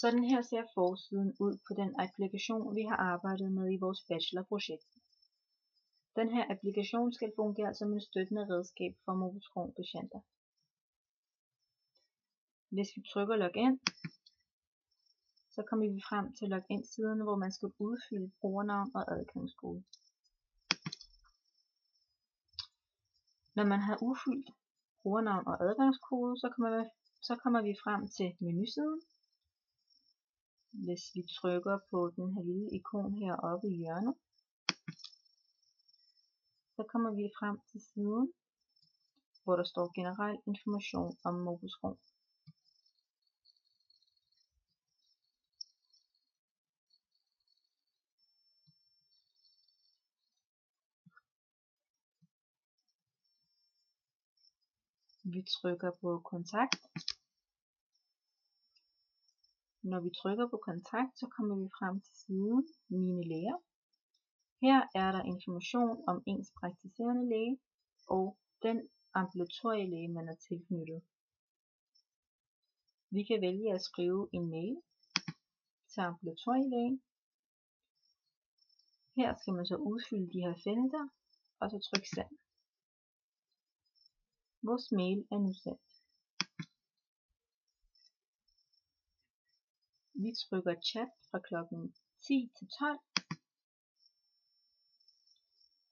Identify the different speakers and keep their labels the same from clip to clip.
Speaker 1: Sådan her ser forsiden ud på den applikation, vi har arbejdet med i vores bachelorprojekt. Den her applikation skal fungere som en støttende redskab for Mobiskron-patienter. Hvis vi trykker Login, så kommer vi frem til Login-siden, hvor man skal udfylde brugernavn og adgangskode. Når man har udfyldt brugernavn og adgangskode, så kommer vi frem til menusiden. Hvis vi trykker på den her lille ikon heroppe i hjørnet, så kommer vi frem til siden, hvor der står generel information om Mobiskron. Vi trykker på kontakt. Når vi trykker på kontakt, så kommer vi frem til siden Mine læger. Her er der information om ens praktiserende læge og den ambulatorielæge, man er tilknyttet. Vi kan vælge at skrive en mail til ambulatorielægen. Her skal man så udfylde de her felter, og så trykke send. Vores mail er nu sendt. Vi trykker chat fra klokken 10 til 12.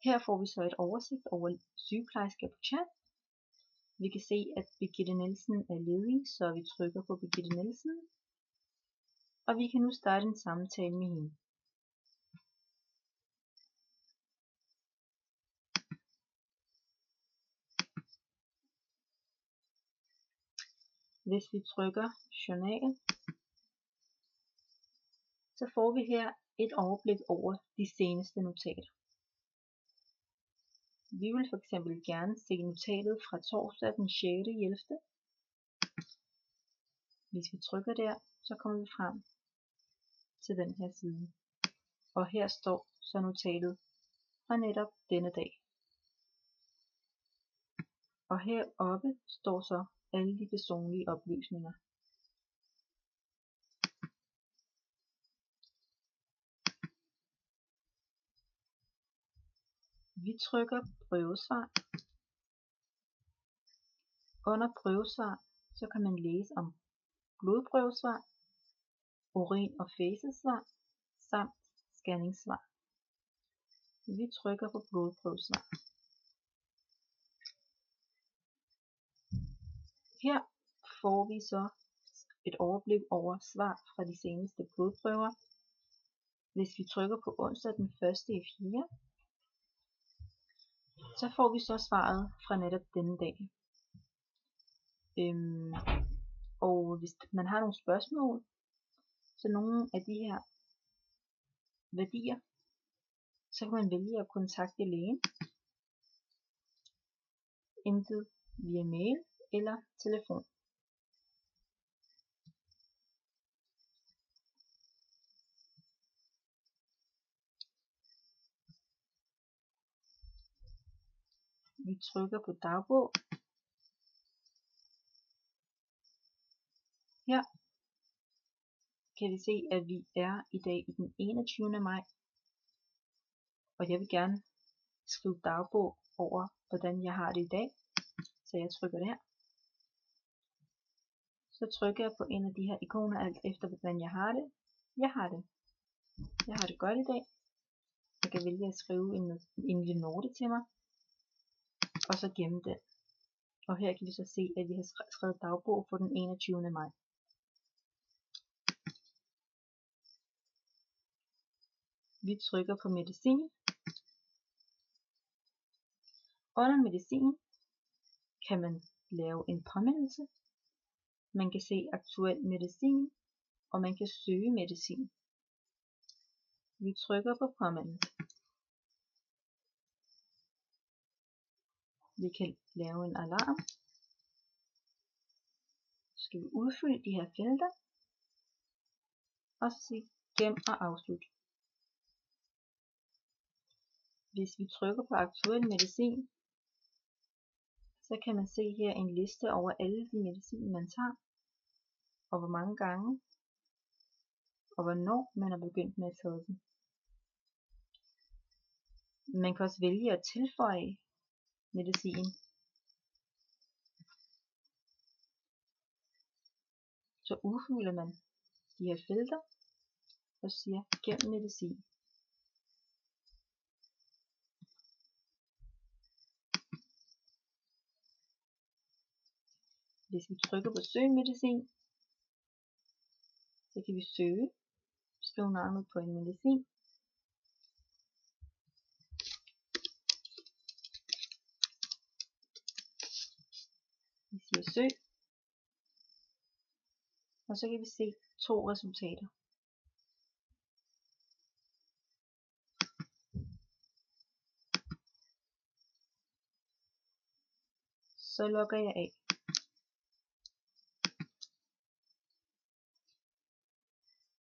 Speaker 1: Her får vi så et oversigt over sygeplejersker på chat. Vi kan se, at Birgitte Nielsen er ledig, så vi trykker på Birgitte Nielsen. Og vi kan nu starte en samtale med hende. Hvis vi trykker journal, så får vi her et overblik over de seneste notater. Vi vil for eksempel gerne se notatet fra torsdag den 6.11. Hvis vi trykker der, så kommer vi frem til den her side. Og her står så notatet fra netop denne dag. Og heroppe står så alle de personlige oplysninger. Vi trykker prøvesvar. Under prøvesvar, så kan man læse om blodprøvesvar, urin- og fæcesvar samt scanningssvar. Vi trykker på blodprøvesvar. Her får vi så et overblik over svar fra de seneste blodprøver. Hvis vi trykker på onsdag den 1.4., så får vi så svaret fra netop denne dag. Og hvis man har nogle spørgsmål til nogle af de her værdier, så kan man vælge at kontakte lægen, enten via mail eller telefon. Vi trykker på dagbog. Her kan vi se, at vi er i dag i den 21. maj. Og jeg vil gerne skrive dagbog over, hvordan jeg har det i dag. Så jeg trykker der. Så trykker jeg på en af de her ikoner, alt efter hvordan jeg har det. Jeg har det godt i dag. Jeg kan vælge at skrive en lille note til mig. Og så gemme den. Og her kan vi så se, at vi har skrevet dagbog for den 21. maj. Vi trykker på medicin. Under medicin kan man lave en påmindelse. Man kan se aktuel medicin, og man kan søge medicin. Vi trykker på påmindelse. Vi kan lave en alarm. Så skal vi udfylde de her felter, og så sige gem og afslut. Hvis vi trykker på aktuel medicin, så kan man se her en liste over alle de medicin, man tager, og hvor mange gange. og hvornår man er begyndt med at tage den. Man kan også vælge at tilføje medicin. Så udfylder man de her felter og siger gem medicin. Hvis vi trykker på søg medicin, så kan vi søge, skrive navnet på en medicin. Vi siger søg, og så kan vi se 2 resultater. Så logger jeg af.